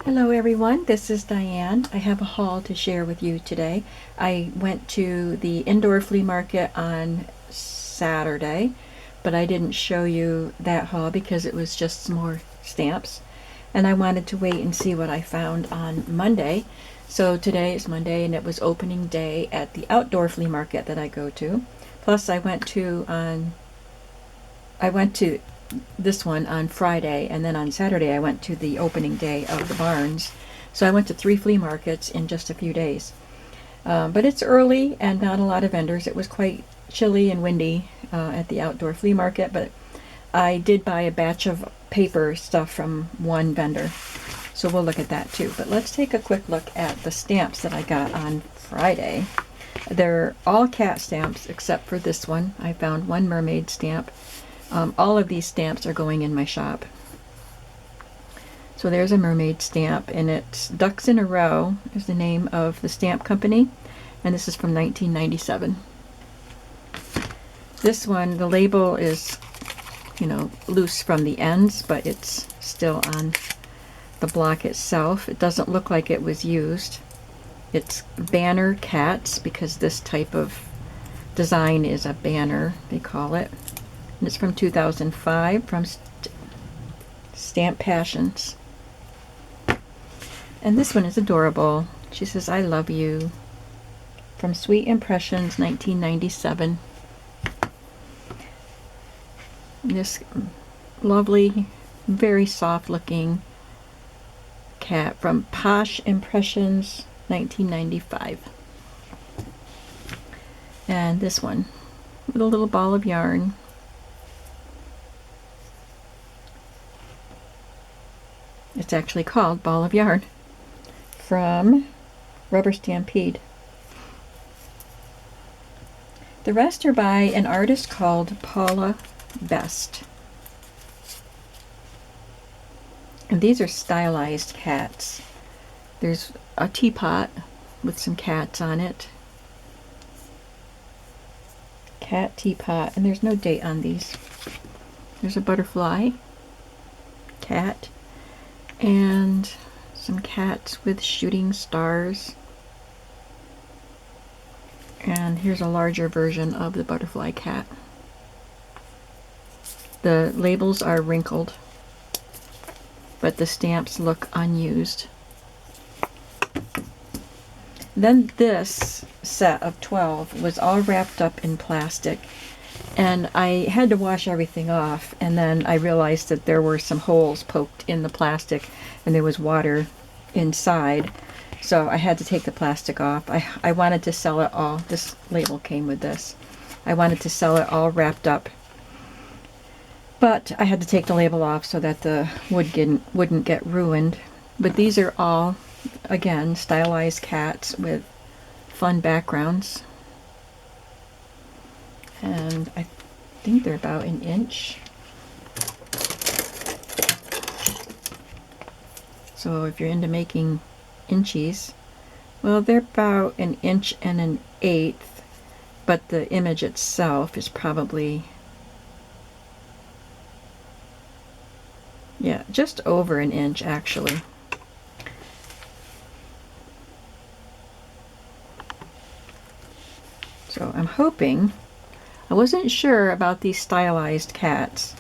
Hello everyone, this is Diane. I have a haul to share with you today. I went to the indoor flea market on Saturday, but I didn't show you that haul because it was just some more stamps. And I wanted to wait and see what I found on Monday. So today is Monday and it was opening day at the outdoor flea market that I go to. Plus I went to this one on Friday, and then on Saturday I went to the opening day of the barns. So I went to 3 flea markets in just a few days. But it's early and not a lot of vendors. It was quite chilly and windy at the outdoor flea market, but I did buy a batch of paper stuff from one vendor. So we'll look at that too. But let's take a quick look at the stamps that I got on Friday. They're all cat stamps except for this one. I found one mermaid stamp. All of these stamps are going in my shop. So there's a mermaid stamp, and it's Ducks in a Row is the name of the stamp company, and this is from 1997. This one, the label is, loose from the ends, but it's still on the block itself. It doesn't look like it was used. It's banner cats, because this type of design is a banner, they call it. And it's from 2005 from Stamp Passions. And this one is adorable. She says, "I love you." From Sweet Impressions, 1997. This lovely, very soft looking cat from Posh Impressions, 1995. And this one with a little ball of yarn. It's actually called Ball of Yarn, from Rubber Stampede. The rest are by an artist called Paula Best. And these are stylized cats. There's a teapot with some cats on it. Cat teapot, and there's no date on these. There's a butterfly, cat, and some cats with shooting stars. And here's a larger version of the butterfly cat. The labels are wrinkled, but the stamps look unused. Then this set of 12 was all wrapped up in plastic, and I had to wash everything off, and then I realized that there were some holes poked in the plastic and there was water inside, so I had to take the plastic off. I wanted to sell it all. This label came with this. I wanted to sell it all wrapped up, but I had to take the label off so that the wood wouldn't get ruined. But these are all, again, stylized cats with fun backgrounds. And I think they're about an inch. So if you're into making inchies, well, they're about an inch and an eighth, but the image itself is probably, yeah, just over an inch actually. So I'm hoping, I wasn't sure about these stylized cats,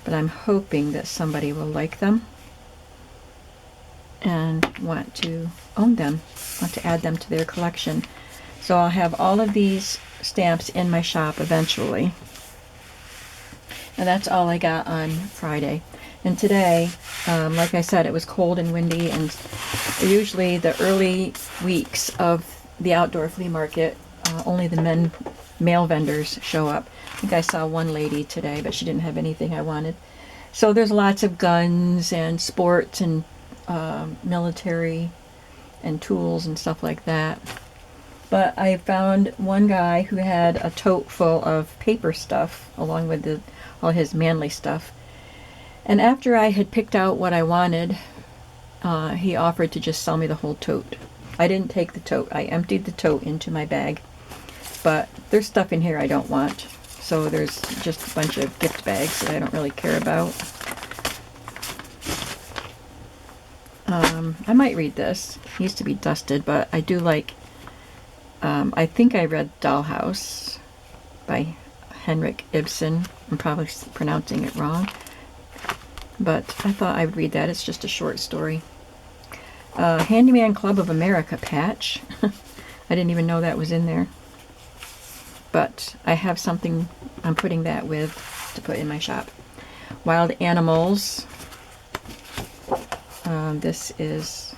but I'm hoping that somebody will like them and want to own them, want to add them to their collection. So I'll have all of these stamps in my shop eventually. And that's all I got on Friday. And today, like I said, it was cold and windy, and usually the early weeks of the outdoor flea market, only the male vendors show up. I think I saw one lady today, but she didn't have anything I wanted. So there's lots of guns and sports and military and tools and stuff like that. But I found one guy who had a tote full of paper stuff along with all his manly stuff. And after I had picked out what I wanted, he offered to just sell me the whole tote. I didn't take the tote. I emptied the tote into my bag. But there's stuff in here I don't want. So there's just a bunch of gift bags that I don't really care about. I might read this. It needs to be dusted, but I do like, I think I read Dollhouse by Henrik Ibsen. I'm probably pronouncing it wrong, but I thought I would read that. It's just a short story. Handyman Club of America patch. I didn't even know that was in there. But I have something I'm putting that with to put in my shop. Wild Animals. This is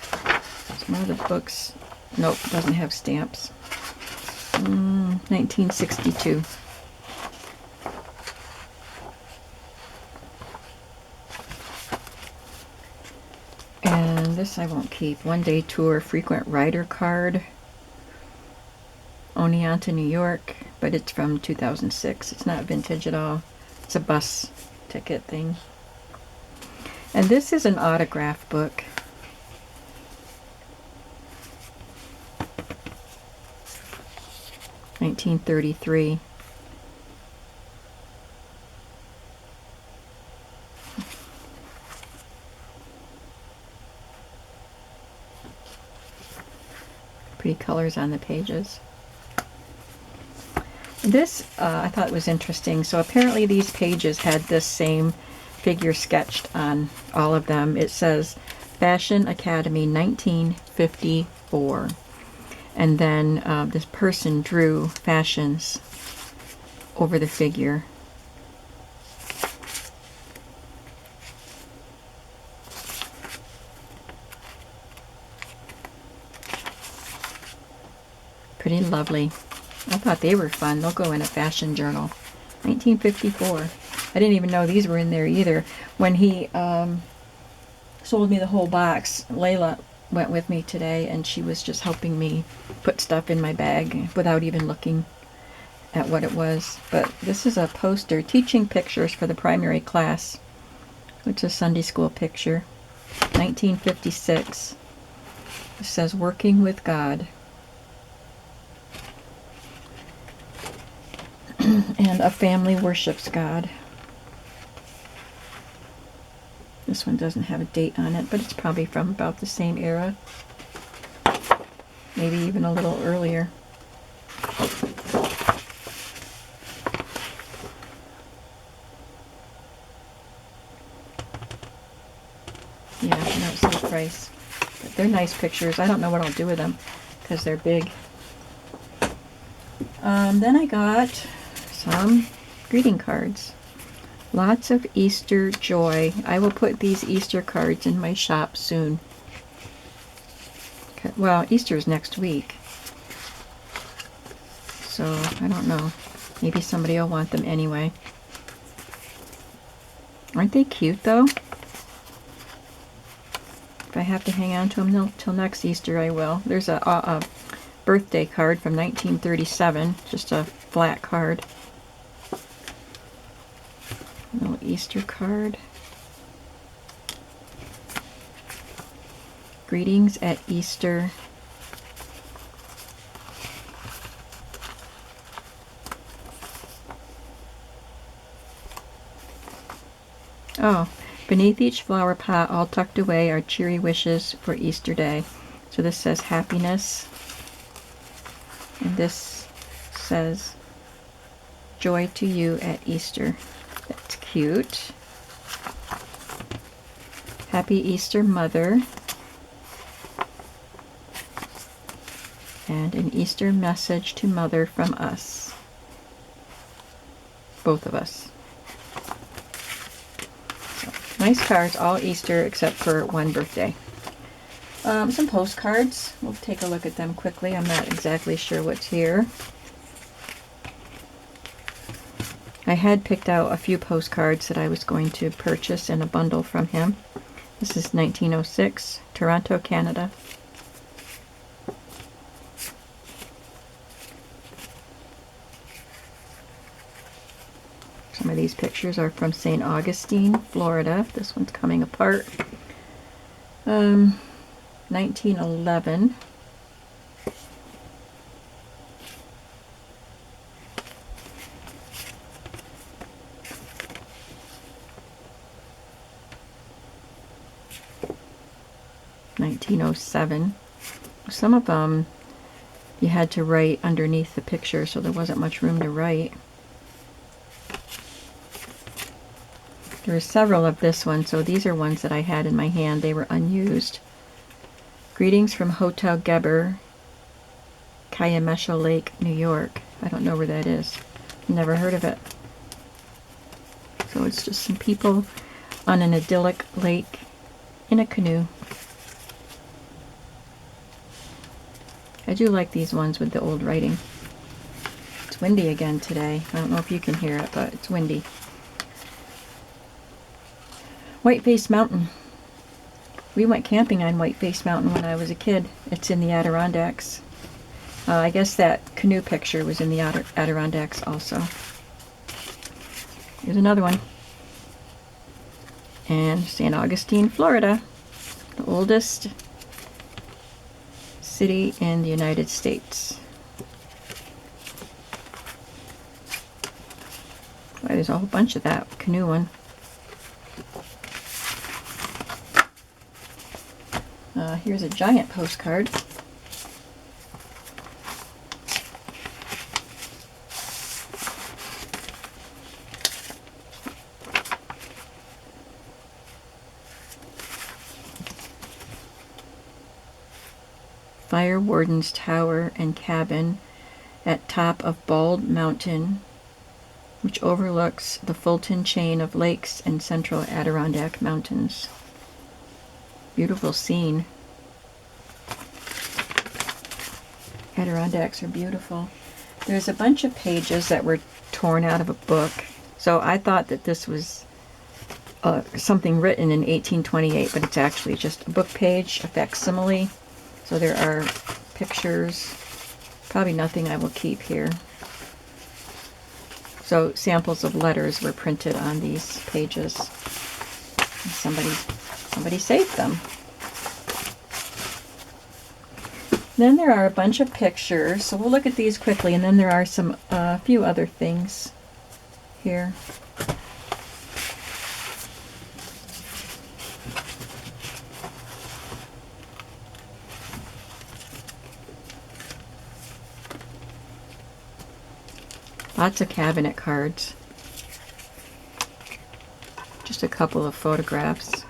one of the books. Nope, doesn't have stamps. 1962. And this I won't keep. One Day Tour Frequent Rider Card. Oneonta, New York, but it's from 2006. It's not vintage at all. It's a bus ticket thing. And this is an autograph book. (1933). Pretty colors on the pages. This I thought was interesting. So apparently these pages had this same figure sketched on all of them. It says Fashion Academy 1954. And then this person drew fashions over the figure. Pretty lovely. I thought they were fun. They'll go in a fashion journal. 1954. I didn't even know these were in there either. When he sold me the whole box, Layla went with me today, and she was just helping me put stuff in my bag without even looking at what it was. But this is a poster, Teaching Pictures for the Primary Class. It's a Sunday school picture. 1956. It says Working with God. And A Family Worships God. This one doesn't have a date on it, but it's probably from about the same era. Maybe even a little earlier. Yeah, I don't see the price. But they're nice pictures. I don't know what I'll do with them because they're big. Then I got some greeting cards. Lots of Easter joy. I will put these Easter cards in my shop soon. Well, Easter is next week. So, I don't know. Maybe somebody will want them anyway. Aren't they cute, though? If I have to hang on to them till next Easter, I will. There's a birthday card from 1937. Just a flat card. Little Easter card. Greetings at Easter. Oh, beneath each flower pot, all tucked away, are cheery wishes for Easter Day. So this says happiness. And this says joy to you at Easter. That's cute. Happy Easter, Mother. And an Easter message to Mother from us. Both of us. So, nice cards, all Easter except for one birthday. Some postcards. We'll take a look at them quickly. I'm not exactly sure what's here. I had picked out a few postcards that I was going to purchase in a bundle from him. This is 1906, Toronto, Canada. Some of these pictures are from St. Augustine, Florida. This one's coming apart. 1911. 1907. Some of them you had to write underneath the picture, so there wasn't much room to write. There were several of this one, so these are ones that I had in my hand. They were unused. Greetings from Hotel Geber, Kayamesha Lake, New York. I don't know where that is. Never heard of it. So it's just some people on an idyllic lake in a canoe. I do like these ones with the old writing. It's windy again today. I don't know if you can hear it, but it's windy. Whiteface Mountain. We went camping on Whiteface Mountain when I was a kid. It's in the Adirondacks. I guess that canoe picture was in the Adirondacks also. Here's another one. And St. Augustine, Florida. The oldest city in the United States. Boy, there's a whole bunch of that canoe one. Here's a giant postcard. Fire Warden's Tower and Cabin at top of Bald Mountain, which overlooks the Fulton chain of lakes and central Adirondack Mountains. Beautiful scene. Adirondacks are beautiful. There's a bunch of pages that were torn out of a book, so I thought that this was something written in 1828, but it's actually just a book page, a facsimile. So there are pictures, probably nothing I will keep here. So samples of letters were printed on these pages. Somebody saved them. Then there are a bunch of pictures, so we'll look at these quickly, and then there are some few other things here. Lots of cabinet cards. Just a couple of photographs.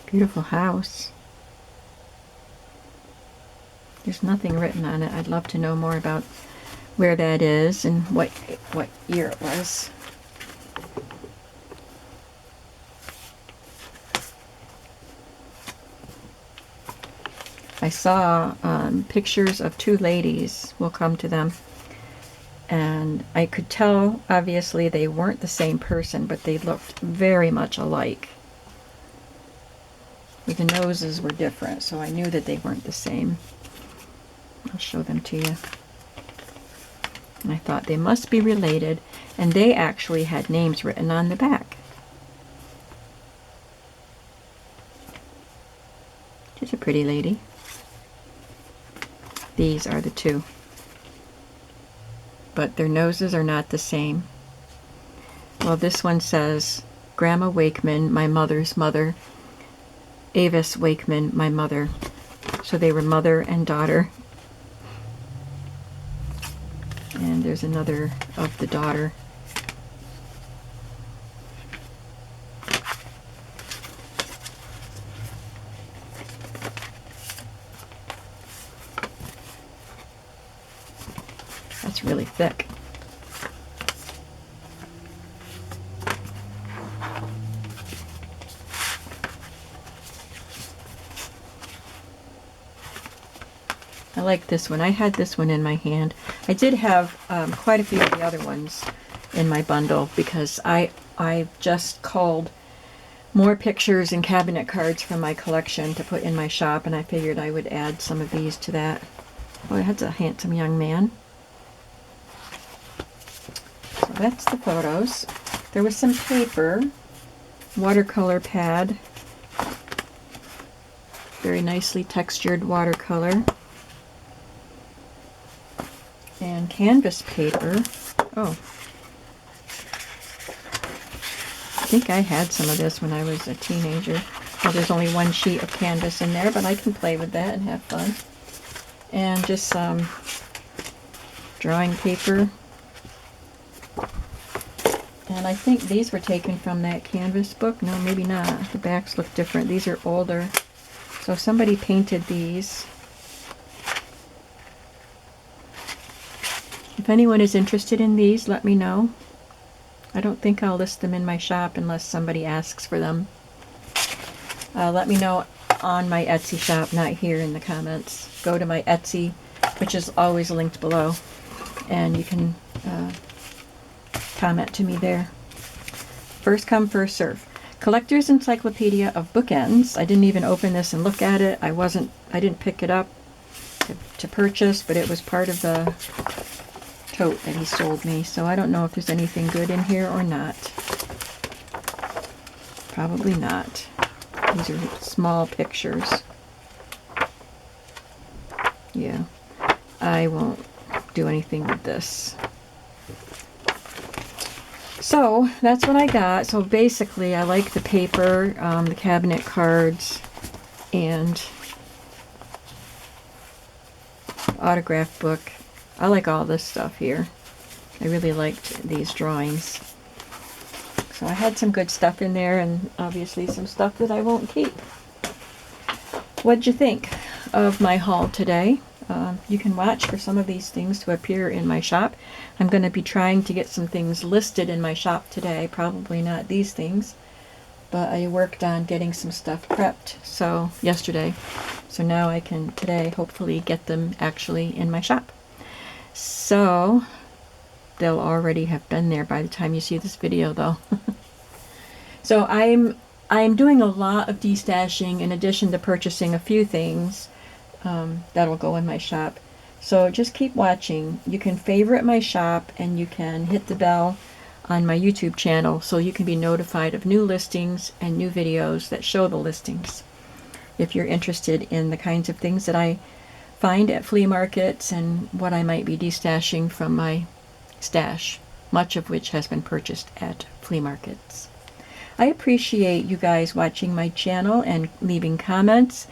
Beautiful house. There's nothing written on it. I'd love to know more about where that is and what year it was. I saw pictures of two ladies. We'll come to them. And I could tell, obviously, they weren't the same person, but they looked very much alike. The noses were different, so I knew that they weren't the same. I'll show them to you. And I thought they must be related, and they actually had names written on the back. She's a pretty lady. These are the two. But their noses are not the same. Well, this one says, Grandma Wakeman, my mother's mother. Avis Wakeman, my mother. So they were mother and daughter. And there's another of the daughter. That's really thick. I like this one. I had this one in my hand. I did have quite a few of the other ones in my bundle because I just culled more pictures and cabinet cards from my collection to put in my shop, and I figured I would add some of these to that. Boy, that's a handsome young man. So that's the photos. There was some paper, watercolor pad, very nicely textured watercolor. And canvas paper. Oh, I think I had some of this when I was a teenager. Well, there's only one sheet of canvas in there, but I can play with that and have fun. And just some drawing paper. And I think these were taken from that canvas book. No, maybe not. The backs look different. These are older. So somebody painted these. If anyone is interested in these, let me know. I don't think I'll list them in my shop unless somebody asks for them. Let me know on my Etsy shop, not here in the comments. Go to my Etsy, which is always linked below, and you can comment to me there. First come, first serve. Collector's Encyclopedia of Bookends. I didn't even open this and look at it. I didn't pick it up to purchase, but it was part of the tote that he sold me, so I don't know if there's anything good in here or not. Probably not. These are small pictures. Yeah, I won't do anything with this. So that's what I got. So basically I like the paper, the cabinet cards, and autograph book. I like all this stuff here. I really liked these drawings. So I had some good stuff in there, and obviously some stuff that I won't keep. What'd you think of my haul today? You can watch for some of these things to appear in my shop. I'm going to be trying to get some things listed in my shop today. Probably not these things, but I worked on getting some stuff prepped yesterday. So now I can today hopefully get them actually in my shop. So they'll already have been there by the time you see this video, though. So I'm doing a lot of destashing in addition to purchasing a few things that'll go in my shop. So just keep watching. You can favorite my shop, and you can hit the bell on my YouTube channel so you can be notified of new listings and new videos that show the listings. If you're interested in the kinds of things that I find at flea markets and what I might be destashing from my stash, much of which has been purchased at flea markets. I appreciate you guys watching my channel and leaving comments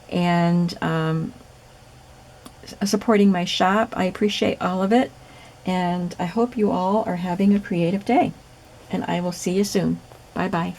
and supporting my shop. I appreciate all of it, and I hope you all are having a creative day, and I will see you soon. Bye bye.